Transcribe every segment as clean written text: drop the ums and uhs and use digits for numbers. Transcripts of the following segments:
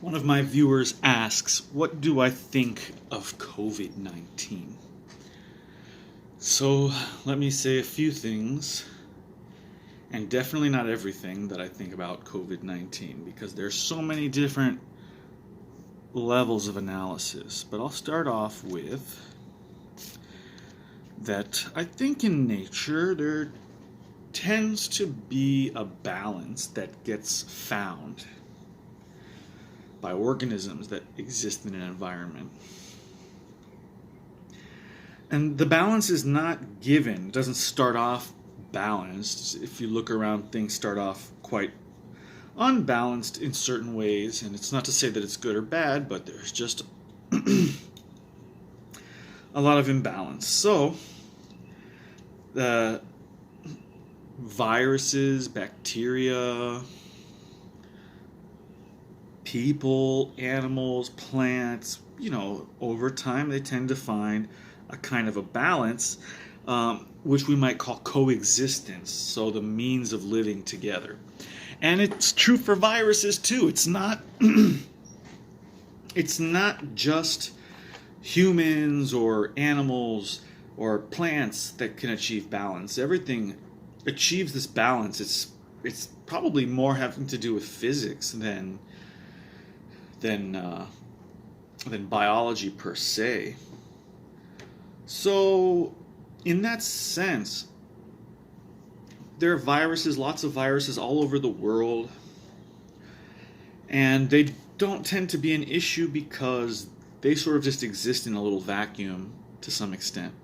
One of my viewers asks, what do I think of COVID-19? So let me say a few things, and definitely not everything that I think about COVID-19, because there's so many different levels of analysis. But I'll start off with that I think in nature there tends to be a balance that gets found by organisms that exist in an environment. And the balance is not given. It doesn't start off balanced. If you look around, things start off quite unbalanced in certain ways. And it's not to say that it's good or bad, but there's just a lot of imbalance. So, the viruses, bacteria, people, animals, plants, over time they tend to find a kind of a balance, which we might call coexistence, so the means of living together. And it's true for viruses too. It's not it's not just humans or animals or plants that can achieve balance. Everything achieves this balance. It's probably more having to do with physics than biology per se. So, in that sense, there are viruses, lots of viruses all over the world, and they don't tend to be an issue because they sort of just exist in a little vacuum to some extent.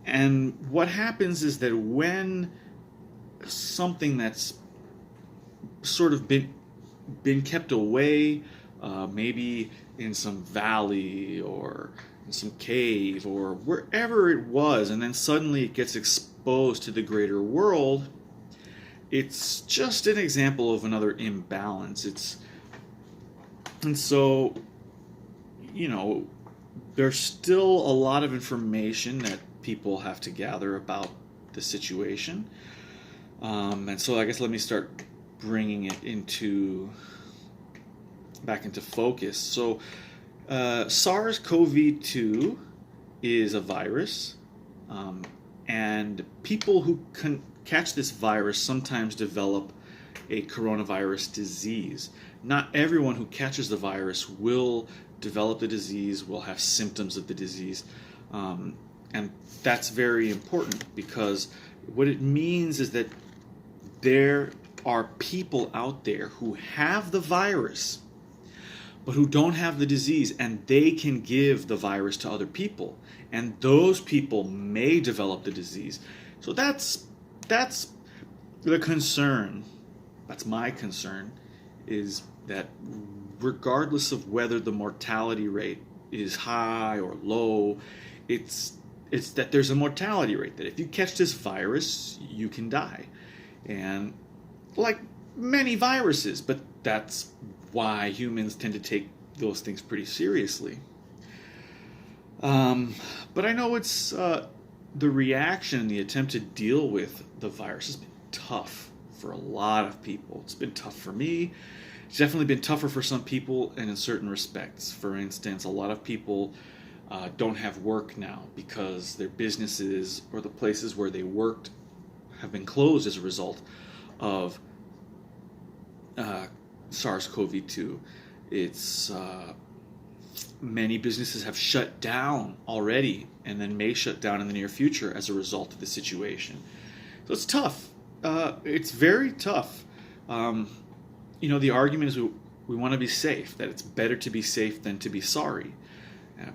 And what happens is that when something that's sort of been kept away, maybe in some valley or in some cave or wherever it was, and then suddenly it gets exposed to the greater world, it's just an example of another imbalance. And so, there's still a lot of information that people have to gather about the situation. And so I guess let me start bringing it back into focus. So SARS-CoV-2 is a virus, and people who can catch this virus sometimes develop a coronavirus disease. Not everyone who catches the virus will develop the disease, will have symptoms of the disease, and that's very important, because what it means is that there are people out there who have the virus but who don't have the disease, and they can give the virus to other people, and those people may develop the disease. So that's the concern. That's my concern, is that regardless of whether the mortality rate is high or low, it's that there's a mortality rate, that if you catch this virus, you can die. And like many viruses, but that's why humans tend to take those things pretty seriously. But I know it's the reaction, the attempt to deal with the virus has been tough for a lot of people. It's been tough for me. It's definitely been tougher for some people, and in certain respects. For instance, a lot of people don't have work now because their businesses or the places where they worked have been closed as a result of SARS-CoV-2. It's many businesses have shut down already, and then may shut down in the near future as a result of the situation. So it's tough. It's very tough. The argument is we want to be safe, that it's better to be safe than to be sorry.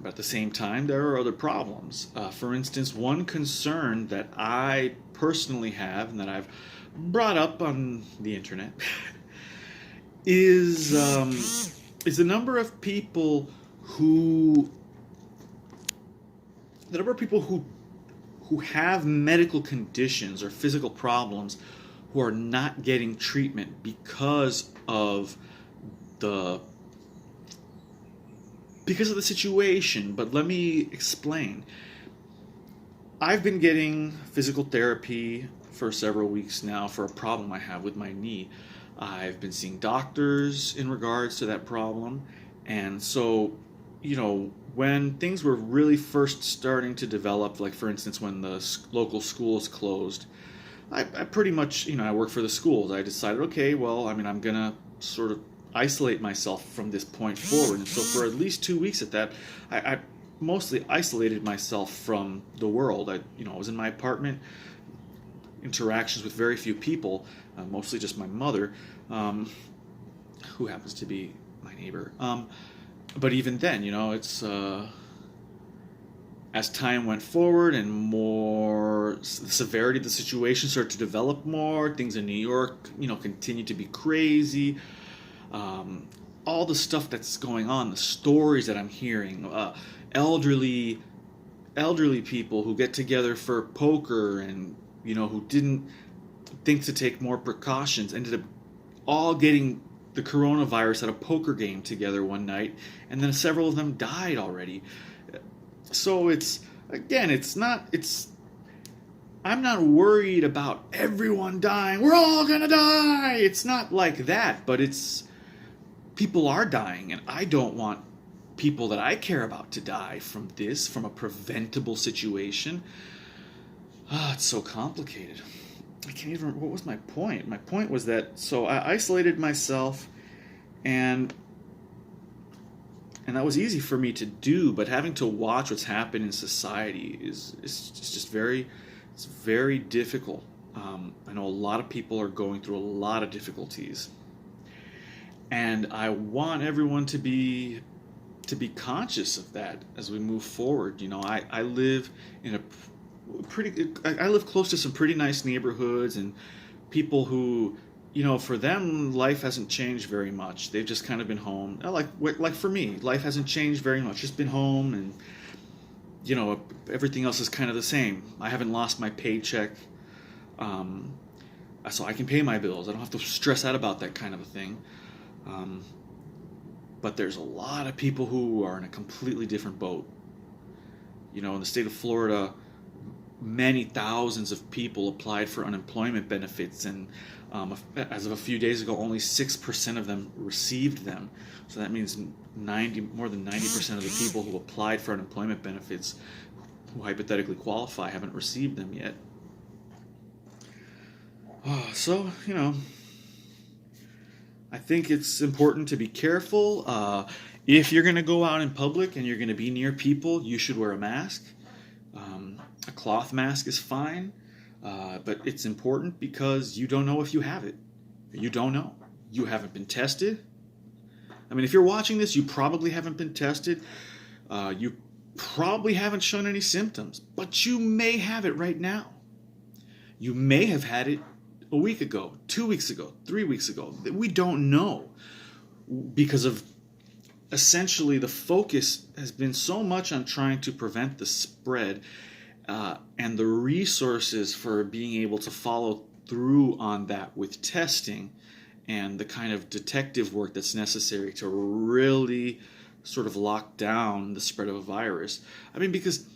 But at the same time, there are other problems. For instance, one concern that I personally have, and that I've brought up on the internet, is the number of people who have medical conditions or physical problems who are not getting treatment because of the situation. But let me explain. I've been getting physical therapy for several weeks now for a problem I have with my knee. I've been seeing doctors in regards to that problem. And so, when things were really first starting to develop, like for instance, when the local schools closed, I pretty much, I work for the schools. I decided, okay, well, I'm going to sort of isolate myself from this point forward. And so for at least 2 weeks at that, I mostly isolated myself from the world. I was in my apartment, interactions with very few people, mostly just my mother, who happens to be my neighbor. But even then, it's as time went forward and the severity of the situation started to develop more. Things in New York, continued to be crazy. All the stuff that's going on, the stories that I'm hearing, elderly people who get together for poker and who didn't think to take more precautions, ended up all getting the coronavirus at a poker game together one night, and then several of them died already. So I'm not worried about everyone dying. We're all gonna die. It's not like that, but people are dying, and I don't want people that I care about to die from a preventable situation. It's so complicated. I can't even, what was my point? My point was that, so I isolated myself, and that was easy for me to do, but having to watch what's happened in society is just it's very difficult. I know a lot of people are going through a lot of difficulties, and I want everyone to be conscious of that as we move forward. I live in I live close to some pretty nice neighborhoods, and people who, for them, life hasn't changed very much. They've just kind of been home. Like for me, life hasn't changed very much. Just been home, and everything else is kind of the same. I haven't lost my paycheck, so I can pay my bills. I don't have to stress out about that kind of a thing. But there's a lot of people who are in a completely different boat. In the state of Florida, many thousands of people applied for unemployment benefits, and as of a few days ago, only 6% of them received them. So that means more than 90% of the people who applied for unemployment benefits, who hypothetically qualify, haven't received them yet. So, I think it's important to be careful. If you're going to go out in public and you're going to be near people, you should wear a mask. A cloth mask is fine, but it's important because you don't know if you have it. You don't know. You haven't been tested. If you're watching this, you probably haven't been tested. You probably haven't shown any symptoms, but you may have it right now. You may have had it a week ago, 2 weeks ago, 3 weeks ago. We don't know, because of essentially the focus has been so much on trying to prevent the spread, and the resources for being able to follow through on that with testing and the kind of detective work that's necessary to really sort of lock down the spread of a virus. Because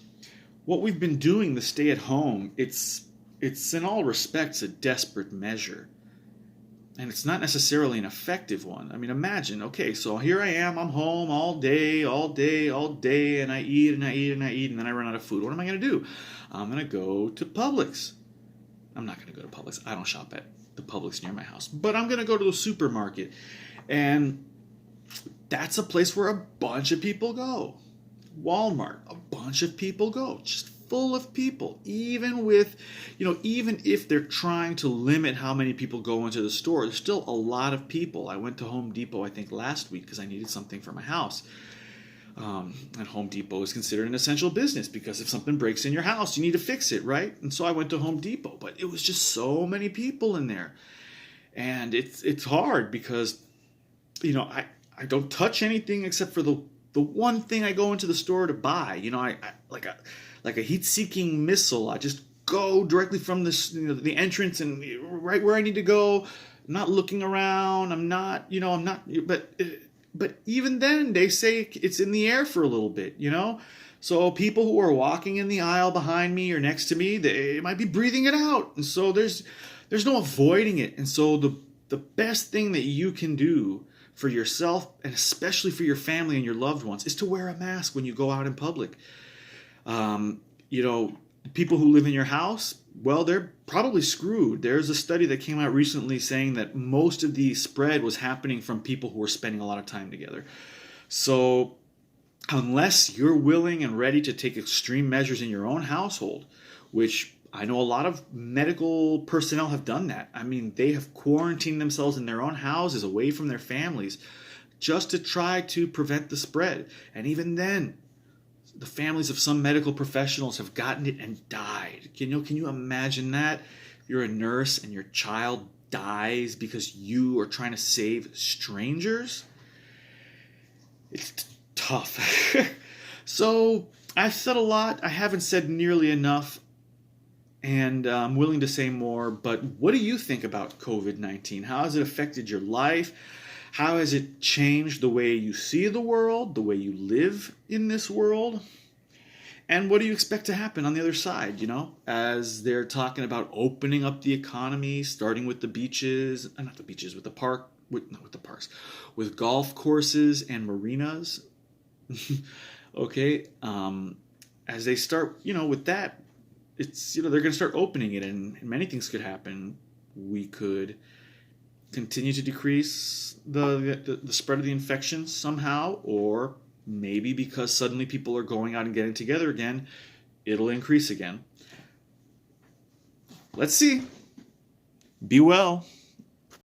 what we've been doing, the stay at home, it's in all respects a desperate measure. And it's not necessarily an effective one. Imagine, okay, so here I am, I'm home all day, and I eat, and then I run out of food. What am I going to do? I'm going to go to Publix. I'm not going to go to Publix. I don't shop at the Publix near my house. But I'm going to go to the supermarket. And that's a place where a bunch of people go. Walmart, a bunch of people go. Just full of people, even if they're trying to limit how many people go into the store, there's still a lot of people. I went to Home Depot, I think last week, because I needed something for my house. And Home Depot is considered an essential business, because if something breaks in your house, you need to fix it, right? And so I went to Home Depot, but it was just so many people in there. And it's hard because, I don't touch anything except for the one thing I go into the store to buy. I like a heat-seeking missile. I just go directly from the entrance and right where I need to go. I'm not looking around. I'm not. But even then, they say it's in the air for a little bit. So people who are walking in the aisle behind me or next to me, they might be breathing it out, and so there's no avoiding it. And so the the best thing that you can do for yourself and especially for your family and your loved ones is to wear a mask when you go out in public. You know, people who live in your house, well, they're probably screwed. There's a study that came out recently saying that most of the spread was happening from people who were spending a lot of time together. So unless you're willing and ready to take extreme measures in your own household, which I know a lot of medical personnel have done that. I mean, they have quarantined themselves in their own houses away from their families just to try to prevent the spread. And even then, the families of some medical professionals have gotten it and died. Can you imagine that? You're a nurse and your child dies because you are trying to save strangers? It's tough. So I've said a lot. I haven't said nearly enough. And I'm willing to say more, but what do you think about COVID-19? How has it affected your life? How has it changed the way you see the world, the way you live in this world? And what do you expect to happen on the other side, as they're talking about opening up the economy, starting with the beaches, not the beaches, with the park, not with the parks, with golf courses and marinas. Okay, as they start, with that, it's, they're going to start opening it and many things could happen. We could continue to decrease the spread of the infection somehow, or maybe because suddenly people are going out and getting together again, it'll increase again. Let's see. Be well.